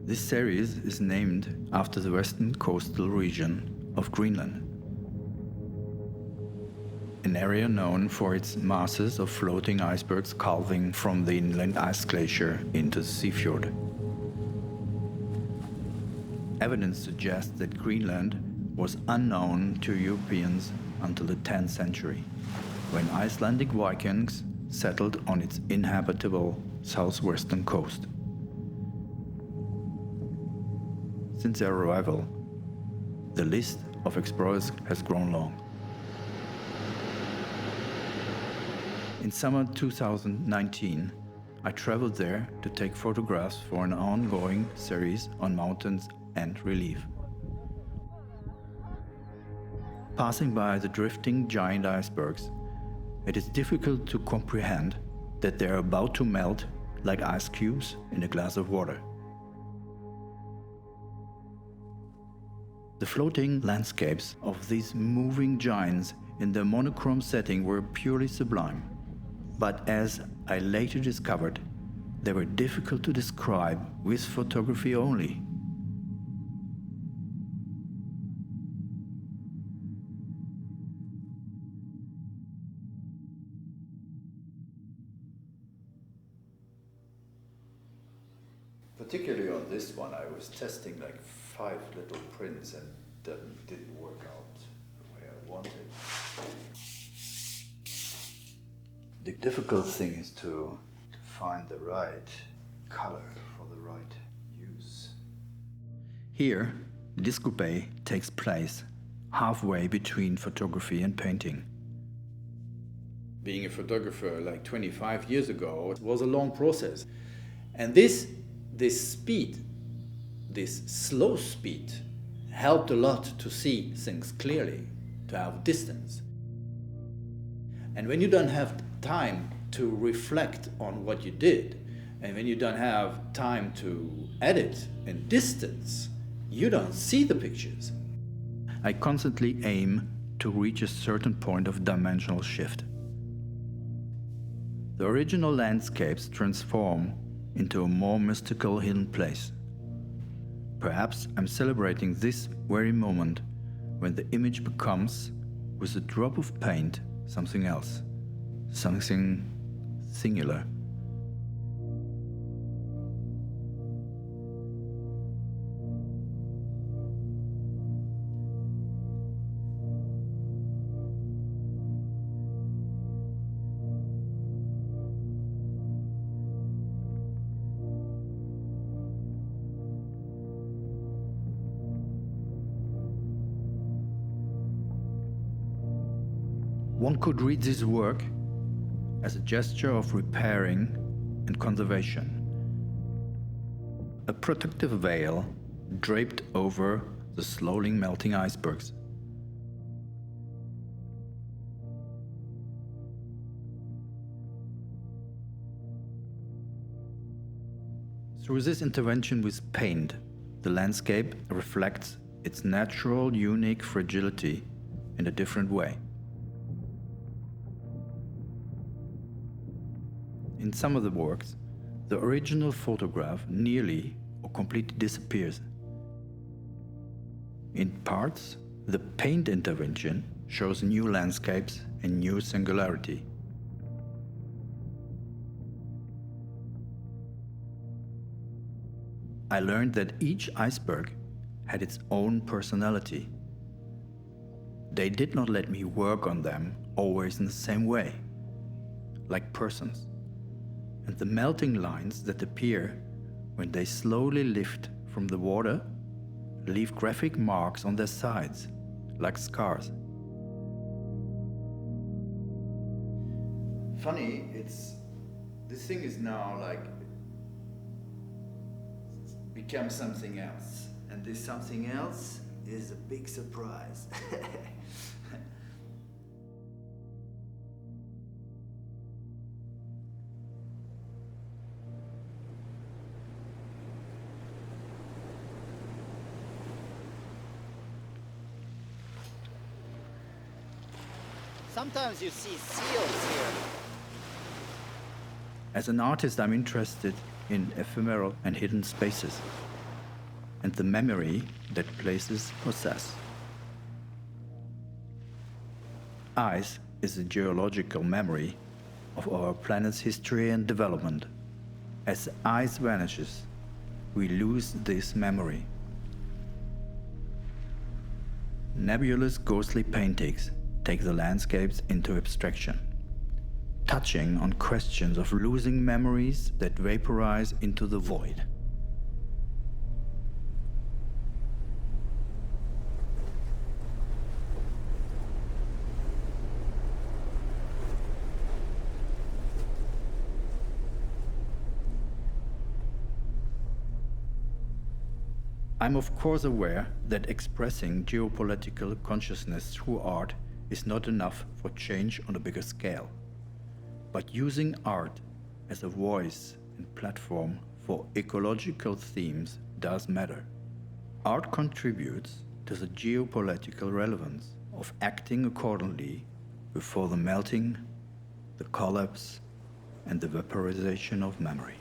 This series is named after the western coastal region of Greenland, an area known for its masses of floating icebergs calving from the inland ice glacier into the seafjord. Evidence suggests that Greenland was unknown to Europeans until the 10th century, when Icelandic Vikings settled on its inhabitable southwestern coast. Since their arrival, the list of explorers has grown long. In summer 2019, I traveled there to take photographs for an ongoing series on mountains and relief. Passing by the drifting giant icebergs, it is difficult to comprehend that they are about to melt like ice cubes in a glass of water. The floating landscapes of these moving giants in their monochrome setting were purely sublime, but as I later discovered, they were difficult to describe with photography only. Particularly on this one, I was testing like 5 little prints and that didn't work out the way I wanted. The difficult thing is to find the right color for the right use. Here, Disko Bay takes place halfway between photography and painting. Being a photographer like 25 years ago, it was a long process. And this speed, this slow speed, helped a lot to see things clearly, to have distance. And when you don't have time to reflect on what you did, and when you don't have time to edit in distance, you don't see the pictures. I constantly aim to reach a certain point of dimensional shift. The original landscapes transform into a more mystical hidden place. Perhaps I'm celebrating this very moment when the image becomes, with a drop of paint, something else, something singular. One could read this work as a gesture of repairing and conservation, a protective veil draped over the slowly melting icebergs. Through this intervention with paint, the landscape reflects its natural, unique fragility in a different way. In some of the works, the original photograph nearly or completely disappears. In parts, the paint intervention shows new landscapes and new singularity. I learned that each iceberg had its own personality. They did not let me work on them always in the same way, like persons. And the melting lines that appear when they slowly lift from the water leave graphic marks on their sides, like scars. Funny, this thing is now like become something else, and this something else is a big surprise. Sometimes you see seals here. As an artist, I'm interested in ephemeral and hidden spaces. and the memory that places possess. Ice is a geological memory of our planet's history and development. As ice vanishes, we lose this memory. Nebulous ghostly paintings take the landscapes into abstraction, touching on questions of losing memories that vaporize into the void. I'm of course aware that expressing geopolitical consciousness through art is not enough for change on a bigger scale. But using art as a voice and platform for ecological themes does matter. Art contributes to the geopolitical relevance of acting accordingly before the melting, the collapse, and the vaporization of memory.